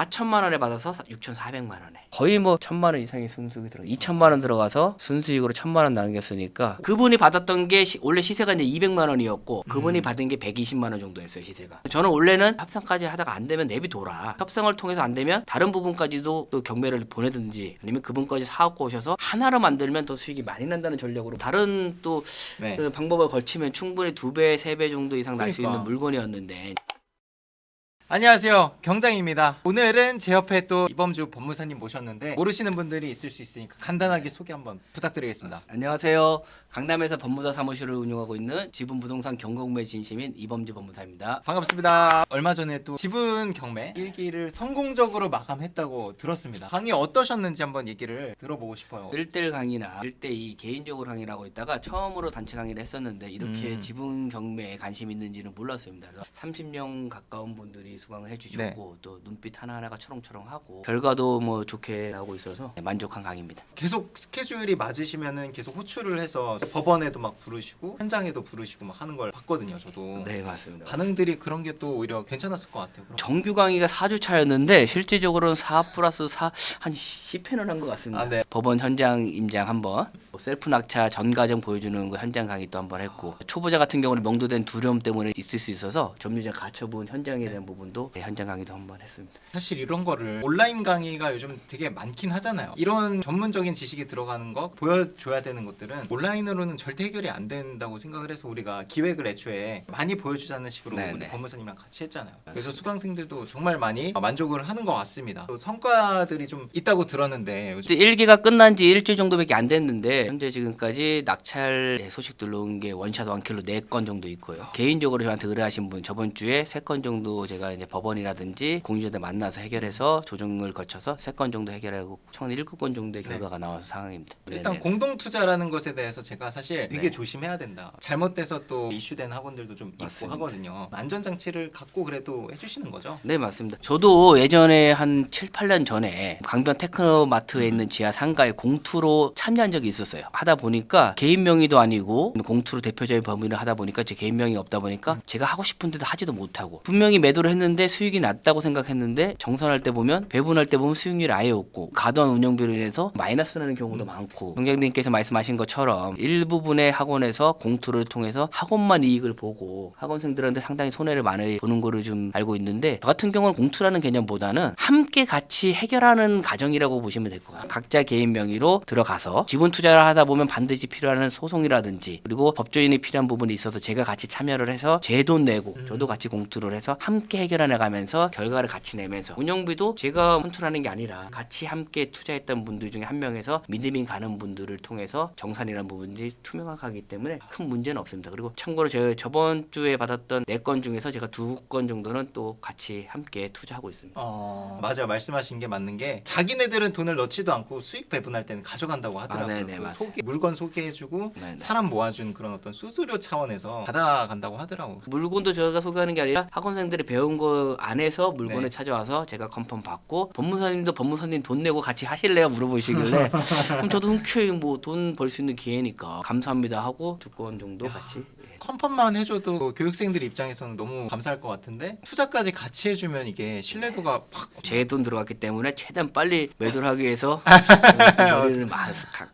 4천만 원에 받아서 6,400만 원에 거의 뭐 1,000만 원 이상의 순수익이 들어 2천만 원 들어가서 순수익으로 1,000만 원 남겼으니까 그분이 받았던 게 원래 시세가 이제 200만 원이었고 그분이 받은 게 120만 원 정도였어요 시세가. 저는 원래는 협상까지 하다가 안 되면 내비둬라. 협상을 통해서 안 되면 다른 부분까지도 또 경매를 보내든지 아니면 그분까지 사갖고 오셔서 하나로 만들면 더 수익이 많이 난다는 전략으로 다른 또 네. 그 방법을 걸치면 충분히 2배, 3배 정도 이상 날 수 그러니까. 있는 물건이었는데. 안녕하세요, 경장입니다. 오늘은 제 옆에 또 이범주 법무사님 모셨는데 모르시는 분들이 있을 수 있으니까 간단하게 소개 한번 부탁드리겠습니다. 안녕하세요. 강남에서 법무사 사무실을 운영하고 있는 지분부동산 경공매 진심인 이범주 법무사입니다. 반갑습니다. 얼마 전에 또 지분 경매 1기를 성공적으로 마감했다고 들었습니다. 강의 어떠셨는지 한번 얘기를 들어보고 싶어요. 1대1 강의나 1대2 개인적으로 강의를 하고 있다가 처음으로 단체 강의를 했었는데 이렇게 지분 경매에 관심 있는지는 몰랐습니다. 그래서 30명 가까운 분들이 수강을 해주셨고 또 눈빛 하나하나가 초롱초롱하고 결과도 뭐 좋게 나오고 있어서 만족한 강의입니다. 계속 스케줄이 맞으시면은 계속 호출을 해서 법원에도 막 부르시고 현장에도 부르시고 막 하는 걸 봤거든요, 저도. 네, 맞습니다. 반응들이 그런 게 또 오히려 괜찮았을 것 같아요. 그럼. 정규 강의가 4주 차였는데 실질적으로는 4 플러스 4 한 10회는 한 것 같습니다. 아, 네. 법원 현장 임장 한번, 셀프 낙차 전 과정 보여주는 그 현장 강의 또 한번 했고 초보자 같은 경우는 명도된 두려움 때문에 있을 수 있어서 점유자 가처분 현장에 대한 부분도 현장 강의도 한번 했습니다. 사실 이런 거를 온라인 강의가 요즘 되게 많긴 하잖아요. 이런 전문적인 지식이 들어가는 거 보여줘야 되는 것들은 온라인으로는 절대 해결이 안 된다고 생각을 해서 우리가 기획을 애초에 많이 보여주자는 식으로 네네. 우리 법무사님이랑 같이 했잖아요. 그래서 수강생들도 정말 많이 만족을 하는 것 같습니다. 또 성과들이 좀 있다고 들었는데 요즘 1기가 끝난 지 일주일 정도밖에 안 됐는데 현재 지금까지 낙찰 소식 들어온 게 원샷 원킬로 4건 정도 있고요. 개인적으로 저한테 의뢰하신 분 저번 주에 3건 정도 제가 이제 법원이라든지 공유자들 만나서 해결해서 조정을 거쳐서 3건 정도 해결하고 총 7건 정도의 결과가 나와서 상황입니다. 일단 네네. 공동 투자라는 것에 대해서 제가 사실 되게 네. 조심해야 된다. 잘못돼서 또 이슈된 학원들도 좀 있고 맞습니다. 하거든요. 안전 장치를 갖고 그래도 해주시는 거죠. 네, 맞습니다. 저도 예전에 한 7, 8년 전에 강변 테크노마트에 있는 지하 상가에 공투로 참여한 적이 있었어요. 하다 보니까 개인 명의도 아니고 공투로 대표적인 법인을 하다 보니까 제 개인 명의 없다 보니까 제가 하고 싶은데도 하지도 못하고 분명히 매도를 했는데 수익이 낮다고 생각했는데 정산할 때 보면 배분할 때 보면 수익률이 아예 없고 과도한 운영비로 인해서 마이너스 나는 경우도 많고 경장님께서 말씀하신 것처럼 일부분의 학원에서 공투를 통해서 학원만 이익을 보고 학원생들한테 상당히 손해를 많이 보는 거를 좀 알고 있는데 저 같은 경우는 공투라는 개념보다는 함께 같이 해결하는 과정이라고 보시면 될 것 같아요. 각자 개인 명의로 들어가서 지분 투자를 하다 보면 반드시 필요한 소송이라든지 그리고 법조인이 필요한 부분이 있어서 제가 같이 참여를 해서 제 돈 내고 저도 같이 공투를 해서 함께 해결해 나가면서 결과를 같이 내면서 운영비도 제가 컨트롤하는 게 아니라 같이 함께 투자했던 분들 중에 한 명에서 믿음이 가는 분들을 통해서 정산이라는 부분이 투명하기 때문에 큰 문제는 없습니다. 그리고 참고로 제가 저번 주에 받았던 4건 중에서 제가 2건 정도는 또 같이 함께 투자하고 있습니다. 맞아요. 말씀하신 게 맞는 게 자기네들은 돈을 넣지도 않고 수익 배분할 때는 가져간다고 하더라고요. 네네, 맞아요. 물건 소개해주고 네네. 사람 모아준 그런 어떤 수수료 차원에서 받아간다고 하더라고요. 물건도 제가 소개하는 게 아니라 학원생들이 배운 거 안에서 물건을 네. 찾아와서 제가 컨펌 받고 법무사님도 법무사님 돈 내고 같이 하실래요? 물어보시길래 그럼 저도 흔쾌히 뭐 돈 벌 수 있는 기회니까 감사합니다 하고 2건 정도 같이 컨펌만 해줘도 교육생들 입장에서는 너무 감사할 것 같은데 투자까지 같이 해주면 이게 신뢰도가 팍 제 돈 들어갔기 때문에 최대한 빨리 매도를 하기 위해서 머리를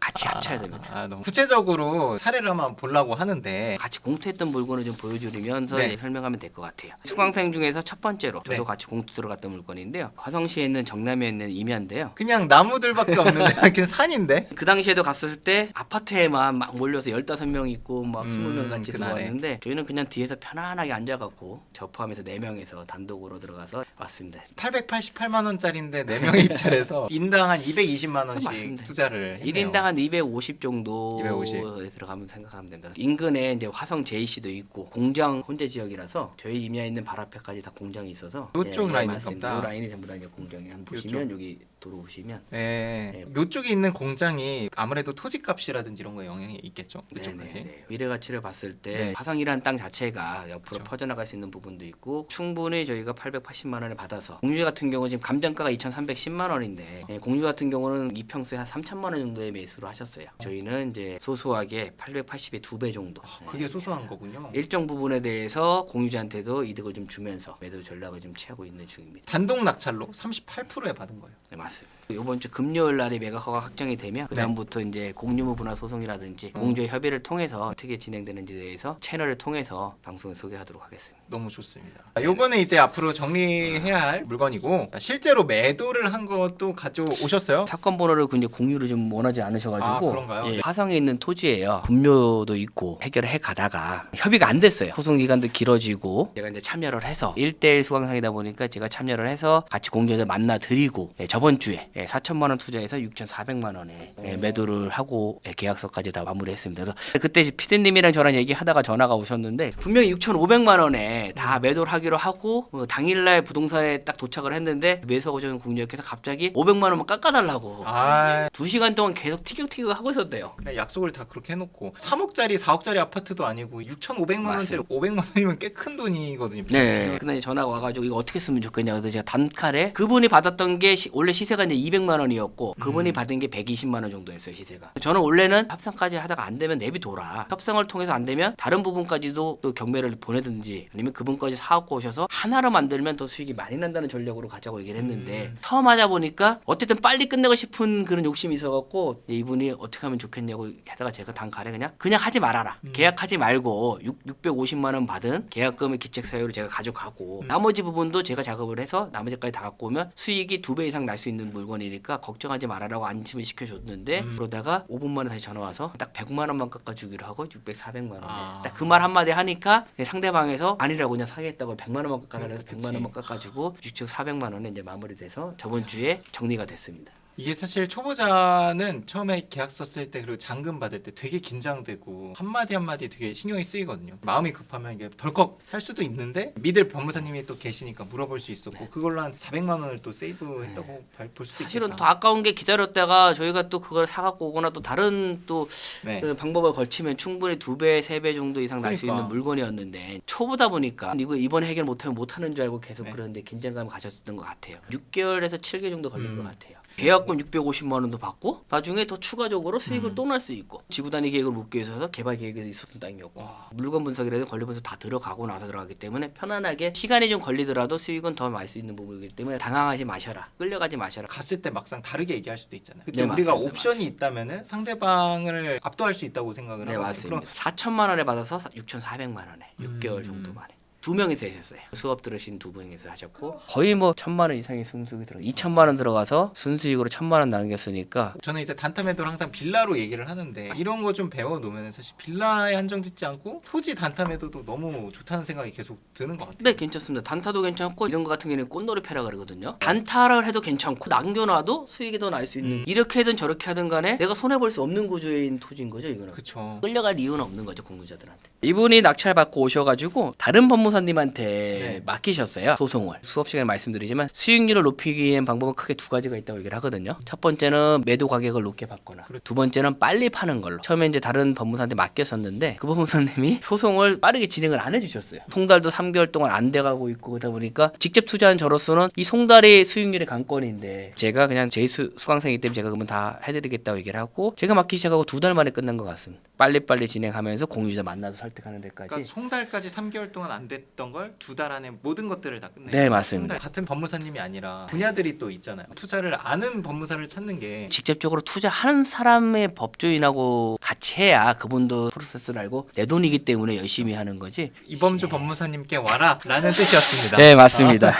같이 합쳐야 됩니다. 너무 구체적으로 사례를 한번 보려고 하는데 같이 공투했던 물건을 좀 보여드리면서 네. 이제 설명하면 될 것 같아요. 수강생 중에서 첫 번째로 저도 네. 같이 공투 들어갔던 물건인데요. 화성시에 있는 정남에 있는 임야인데요. 그냥 나무들밖에 없는데 그냥 산인데 그 당시에도 갔을 때 아파트에만 막 몰려서 15명 있고 막 20명 같이 그날에. 들어왔는데 저희는 그냥 뒤에서 편안하게 앉아갖고 저 포함해서 4명에서 단독으로 들어가서 왔습니다. 888만 원짜리인데 4명의 입찰해서 인당 한 220만 원씩 맞습니다. 투자를 했네요. 1인당 한 250 정도에 250. 들어가면 생각하면 됩니다. 인근에 이제 화성 JC도 있고 공장 혼재 지역이라서 저희 임야에 있는 발 앞에까지 다 공장이 있어서 요쪽 라인인가 맞습니다. 보다. 요 라인이 전부 다 이제 공장이 한 보시면 여기 들어오시면 네. 이쪽에 있는 공장이 아무래도 토지값이라든지 이런 거에 영향이 있겠죠. 이쪽까지. 네네네. 미래 가치를 봤을 때 네. 화성이라는 땅 자체가 옆으로 그쵸. 퍼져나갈 수 있는 부분도 있고 충분히 저희가 880만 원을 받아서 공유 같은 경우 지금 감정가가 2,310만 원인데 공유 같은 경우는 이평수에 한 3천만 원 정도의 매수를 하셨어요. 저희는 이제 소소하게 880의 2배 정도. 그게 소소한 거군요. 일정 부분에 대해서 공유자한테도 이득을 좀 주면서 매도 전략을 좀 취하고 있는 중입니다. 단독 낙찰로 38%에 받은 거예요. 네, 맞습니다. 이번 주 금요일 날에 매각허가 확정이 되면 그 다음부터 이제 공유무 분할 소송이라든지 공주의 협의를 통해서 어떻게 진행되는지에 대해서 채널을 통해서 방송에 소개하도록 하겠습니다. 너무 좋습니다. 요거는 이제 앞으로 정리해야 할 물건이고 실제로 매도를 한 것도 가져오셨어요? 사건 번호를 이제 공유를 좀 원하지 않으셔가지고 그런가요? 예, 화성에 있는 토지예요. 분묘도 있고 해결을 해 가다가 협의가 안 됐어요. 소송 기간도 길어지고 제가 이제 참여를 해서 1대1 수강상이다 보니까 제가 참여를 해서 같이 공유자들 만나 드리고 저번 주에 4천만 원 투자해서 6,400만 원에 매도를 하고 계약서까지 다 마무리했습니다. 그래서 그때 피디님이랑 저랑 얘기하다가 전화가 오셨는데 분명히 6,500만 원에 다 매도를 하기로 하고 당일날 부동산에 딱 도착을 했는데 매수하고 저는 공유자께서 갑자기 500만 원만 깎아달라고 2시간 동안 계속 티격태격 하고 있었대요. 그냥 약속을 다 그렇게 해놓고 3억짜리 4억짜리 아파트도 아니고 6,500만 원짜리 500만 원이면 꽤 큰 돈이거든요. 네. 근데 전화가 와가지고 이거 어떻게 쓰면 좋겠냐. 그래서 제가 단칼에 그분이 받았던 게 원래 시세가 이제 200만 원이었고 그분이 받은 게 120만 원 정도였어요 시세가. 저는 원래는 협상까지 하다가 안 되면 내비둬라. 협상을 통해서 안 되면 다른 부분까지도 또 경매를 보내든지 아니면 그분까지 사갖고 오셔서 하나로 만들면 더 수익이 많이 난다는 전략으로 가자고 얘기를 했는데 처음 하자 보니까 어쨌든 빨리 끝내고 싶은 그런 욕심이 있어갖고 이분이 어떻게 하면 좋겠냐고 하다가 제가 단칼에 그냥 하지 말아라. 계약하지 말고 650만 원 받은 계약금의 기책 사유로 제가 가져가고 나머지 부분도 제가 작업을 해서 나머지까지 다 갖고 오면 수익이 2배 이상 날 수 있는 물건이니까 걱정하지 말아라고 안심을 시켜줬는데 그러다가 5분 만에 다시 전화 와서 딱 100만 원만 깎아주기로 하고 600, 400만 원에 딱 그 말 한마디 하니까 상대방에서 아니라고 그냥 사겠다고 100만 원만 깎아달래서 100만 원만 깎아주고 6천 400만 원에 이제 마무리돼서 저번 주에 정리가 됐습니다. 이게 사실 초보자는 처음에 계약서 쓸 때 그리고 잔금 받을 때 되게 긴장되고 한마디 한마디 되게 신경이 쓰이거든요. 마음이 급하면 이게 덜컥 살 수도 있는데 믿을 변호사님이 또 계시니까 물어볼 수 있었고 그걸로 한 400만 원을 또 세이브했다고 볼 수도 있겠다. 사실은 더 아까운 게 기다렸다가 저희가 또 그걸 사갖고 오거나 또 다른 또 그 방법을 걸치면 충분히 2배, 3배 정도 이상 날 수 있는 물건이었는데 초보다 보니까 이거 이번 해결 못하면 못하는 줄 알고 계속 그러는데 긴장감 가졌던 것 같아요. 6개월에서 7개월 정도 걸린 것 같아요. 계약금 650만 원도 받고 나중에 더 추가적으로 수익을 또 날 수 있고 지구단위 계획을 묻기 위해서 개발 계획이 있었던 땅이었고 물건 분석이라든 권리 분석 다 들어가고 나서 들어가기 때문에 편안하게 시간이 좀 걸리더라도 수익은 더 많이 수 있는 부분이기 때문에 당황하지 마셔라. 끌려가지 마셔라. 갔을 때 막상 다르게 얘기할 수도 있잖아요. 그때 네, 우리가 맞습니다. 옵션이 있다면은 상대방을 압도할 수 있다고 생각을 네, 하거든요. 맞습니다. 4천만 원에 받아서 6,400만 원에 6개월 정도 만에. 2명이서 하셨어요. 수업 들으신 2분이서 하셨고 거의 뭐 1,000만 원 이상의 순수익이 들어 2천만 원 들어가서 순수익으로 1,000만 원 남겼으니까 저는 이제 단타 매도를 항상 빌라로 얘기를 하는데 이런 거 좀 배워놓으면 사실 빌라에 한정 짓지 않고 토지 단타 매도도 너무 좋다는 생각이 계속 드는 것 같아요. 네, 괜찮습니다. 단타도 괜찮고 이런 거 같은 경우는 꽃놀이 패라 그러거든요. 단타를 해도 괜찮고 남겨놔도 수익이 더 날 수 있는 이렇게 하든 저렇게 하든 간에 내가 손해볼 수 없는 구조인 토지인 거죠 이거는. 그렇죠. 끌려갈 이유는 없는 거죠 공유자들한테. 이분이 낙찰 받고 오셔가지고 다른 법무사님한테 맡기셨어요 소송을. 수업 시간에 말씀드리지만 수익률을 높이기 위한 방법은 크게 2가지가 있다고 얘기를 하거든요. 첫 번째는 매도 가격을 높게 받거나 두 번째는 빨리 파는 걸로. 처음에 이제 다른 법무사한테 맡겼었는데 그 법무사님이 소송을 빠르게 진행을 안 해주셨어요. 송달도 3개월 동안 안 돼가고 있고 그러다 보니까 직접 투자한 저로서는 이 송달이 수익률의 관건인데 제가 그냥 제 수강생이기 때문에 제가 그러면 다 해드리겠다고 얘기를 하고 제가 맡기 시작하고 2달 만에 끝난 것 같습니다. 빨리빨리 진행하면서 공유자 만나서 설득하는 데까지. 그러니까 송달까지 3개월 동안 안 됐던 걸 2달 안에 모든 것들을 다 끝내. 네, 맞습니다. 같은 법무사님이 아니라 분야들이 또 있잖아요. 투자를 아는 법무사를 찾는 게 직접적으로 투자하는 사람의 법조인하고 같이 해야 그분도 프로세스를 알고 내 돈이기 때문에 열심히 하는 거지. 이범주 법무사님께 와라라는 뜻이었습니다. 네, 맞습니다.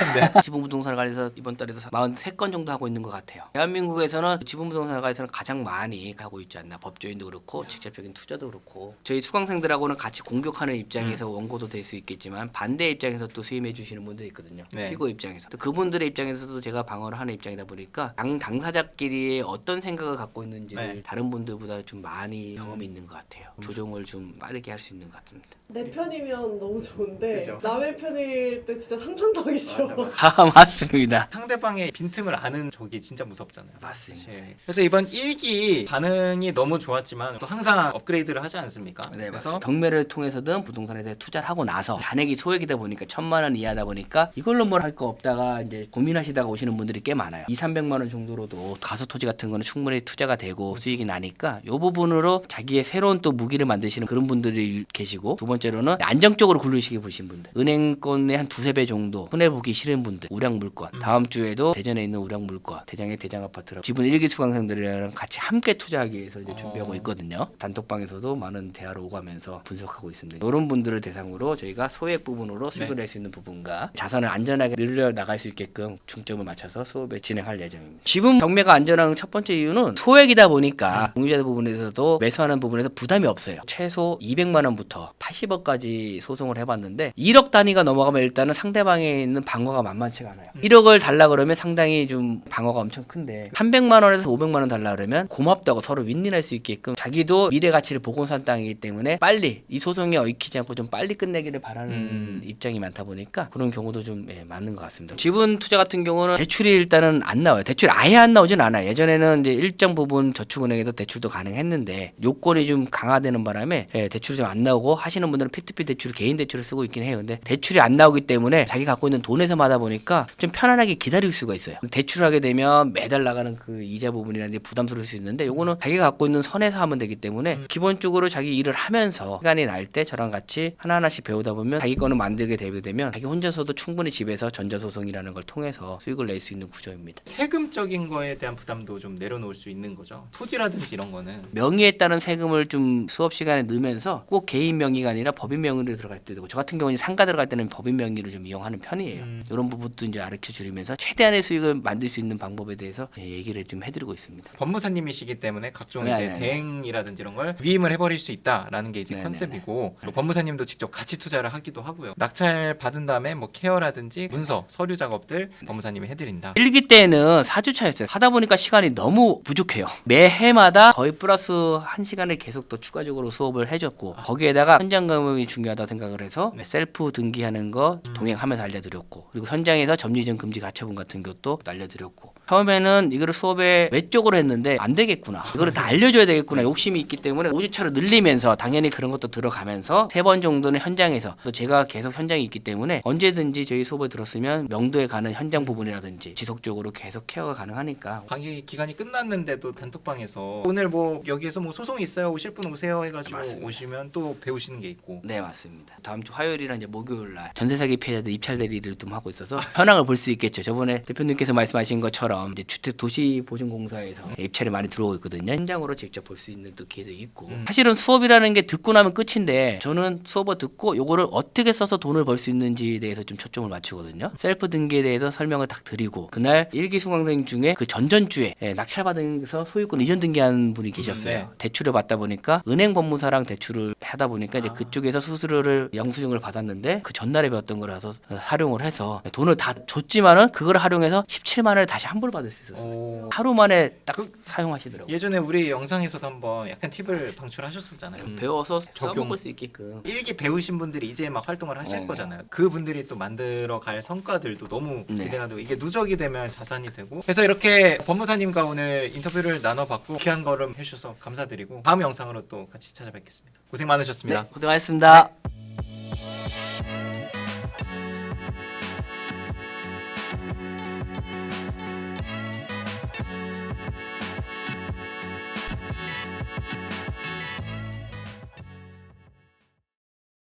지분부동산을 관해서 이번 달에도 43건 정도 하고 있는 것 같아요. 대한민국에서는 지분부동산을 관해서는 가장 많이 하고 있지 않나. 법조인도 그렇고 직접적인 투자 투자도 그렇고 저희 수강생들하고는 같이 공격하는 입장에서 원고도 될 수 있겠지만 반대 입장에서 또 수임해 주시는 분도 있거든요. 네. 피고 입장에서 또 그분들의 입장에서도 제가 방어를 하는 입장이다 보니까 당사자끼리 어떤 생각을 갖고 있는지를 네. 다른 분들보다 좀 많이 경험이 있는 것 같아요. 조정을 좀 빠르게 할 수 있는 것 같습니다. 내 편이면 너무 좋은데 그죠. 남의 편일 때 진짜 상상도 하기 싫어. 맞습니다. 상대방의 빈틈을 아는 적이 진짜 무섭잖아요. 맞습니다. 사실. 그래서 이번 1기 반응이 너무 좋았지만 또 항상 업그레이드를 하지 않습니까? 네, 그래서 맞습니다. 경매를 통해서든 부동산에 대해 투자를 하고 나서 잔액이 소액이다 보니까 1,000만 원 이하다 보니까 이걸로 뭘 할 거 없다가 이제 고민하시다가 오시는 분들이 꽤 많아요. 2,300만 원 정도로도 가서 토지 같은 거는 충분히 투자가 되고 수익이 나니까 이 부분으로 자기의 새로운 또 무기를 만드시는 그런 분들이 계시고 두 번째로는 안정적으로 굴르시게 보신 분들 은행권의 한 두세 배 정도 손해보기 싫은 분들 우량물권 다음 주에도 대전에 있는 우량물권 대장의 대장아파트라고 지분 1기 수강생들이랑 같이 함께 투자하기 위해서 이제 준비하고 있거든요. 단톡방에서도 많은 대화를 오가면서 분석하고 있습니다. 이런 분들을 대상으로 저희가 소액 부분으로 수익을 낼 수 있는 부분과 자산을 안전하게 늘려 나갈 수 있게끔 중점을 맞춰서 수업을 진행할 예정입니다. 지분 경매가 안전한 첫 번째 이유는 소액이다 보니까 공유자 부분에서도 매수하는 부분에서 부담이 없어요. 최소 200만 원부터 80억까지 소송을 해봤는데 1억 단위가 넘어가면 일단은 상대방에 있는 방어가 만만치가 않아요. 1억을 달라 그러면 상당히 좀 방어가 엄청 큰데 300만 원에서 500만 원 달라 그러면 고맙다고 서로 윈윈할 수 있게끔 자기도 미래 가치를 보고 산 땅이기 때문에 빨리 이 소송에 얽히지 않고 좀 빨리 끝내기를 바라는 입장이 많다 보니까 그런 경우도 좀 맞는 것 같습니다. 지분 투자 같은 경우는 대출이 일단은 안 나와요. 대출이 아예 안 나오진 않아요. 예전에는 이제 일정 부분 저축은행에서 대출도 가능했는데 요건이 좀 강화되는 바람에 대출이 좀 안 나오고 하시는 분들은 P2P 대출을 개인 대출을 쓰고 있긴 해요. 근데 대출이 안 나오기 때문에 자기 갖고 있는 돈에서만 하다 보니까 좀 편안하게 기다릴 수가 있어요. 대출을 하게 되면 매달 나가는 그 이자 부분이라는 게 부담스러울 수 있는데 요거는 자기가 갖고 있는 선에서 하면 되기 때문에 기본적으로 자기 일을 하면서 시간이 날 때 저랑 같이 하나하나씩 배우다 보면 자기 거는 만들게 되면 자기 혼자서도 충분히 집에서 전자소송이라는 걸 통해서 수익을 낼 수 있는 구조입니다. 세금적인 거에 대한 부담도 좀 내려놓을 수 있는 거죠. 토지라든지 이런 거는 명의에 따른 세금을 좀 수업 시간에 넣으면서 꼭 개인 명의가 아니라 법인 명의로 들어갈 때도 있고 저 같은 경우는 상가 들어갈 때는 법인 명의를 좀 이용하는 편이에요. 이런 부분도 이제 가르쳐 주면서 최대한의 수익을 만들 수 있는 방법에 대해서 얘기를 좀 해드리고 있습니다. 법무사님이시기 때문에 각종 네, 이제 네, 네. 대행이라든지 이런 걸 위임을 해버릴 수 있다라는 게 이제 네, 네, 컨셉이고 그리고 법무사님도 직접 같이 투자를 하기도 하고요. 낙찰 받은 다음에 뭐 케어라든지 문서, 서류 작업들 법무사님이 해드린다. 1기 때는 4주차였어요. 하다 보니까 시간이 너무 부족해요. 매해마다 거의 플러스 1시간을 계속 또 추가적으로 수업을 해줬고 거기에다가 현장 경험이 중요하다고 생각을 해서 셀프 등기하는 거 동행하면서 알려드렸고 그리고 현장에서 점유이전 금지 가처분 같은 것도 알려드렸고 처음에는 이거를 수업에 외적으로 했는데 안 되겠구나. 이거를 다 알려줘야 되겠구나. 욕심이 있기 때문에 5주차로 늘리면서 당연히 그런 것도 들어가면서 3번 정도는 현장에서 또 제가 계속 현장에 있기 때문에 언제든지 저희 수업을 들었으면 명도에 가는 현장 부분이라든지 지속적으로 계속 케어가 가능하니까 강의 기간이 끝났는데도 단톡방에서 오늘 뭐 여기에서 뭐 소송이 있어요. 오실 분 오세요 해가지고 맞습니다. 오시면 또 배우시는 게 있고. 네 맞습니다. 다음 주 화요일이랑 이제 목요일 날 전세 사기 피해자들 입찰 대리를 좀 하고 있어서 현황을 볼 수 있겠죠. 저번에 대표님께서 말씀하신 것처럼 이제 주택 도시 보증공사에서 입찰이 많이 들어오고 있거든요. 현장으로 직접 볼 수 있는 또 기회도 있고 사실은 수업이라는 게 듣고 나면 끝인데 저는 수업을 듣고 요거를 어떻게 써서 돈을 벌 수 있는지에 대해서 좀 초점을 맞추거든요. 셀프 등기에 대해서 설명을 딱 드리고 그날 1기 수강생 중에 그 전전주에 낙찰받으면서 소유권 이전 등기한 분이 계셨어요. 네. 대출을 받다 보니까 은행 법무사랑 대출을 하다 보니까 이제 그쪽에서 수수료를 영수증을 받았는데 그 전날에 배웠던 거라서 활용을 해서 돈을 다 줬지만은 그걸 활용해서 17만 원을 다시 환불 받을 수 있었어요. 오. 하루 만에 딱 사용하시더라고요. 예전에 우리 영상에서도 한번 약간 팁을 방출하셨었잖아요. 배워서 적용. 써먹을 수 있게끔. 1기 배우신 분들이 이제 막 활동을 하실 네. 거잖아요. 그 분들이 또 만들어 갈 성과들도 너무 네. 기대가 되고 이게 누적이 되면 자산이 되고 그래서 이렇게 법무사님과 오늘 인터뷰를 나눠봤고 귀한 걸음 해주셔서 감사드리고 다음 영상으로 또 같이 찾아뵙겠습니다. 고생 많으셨습니다. 네, 고생하셨습니다.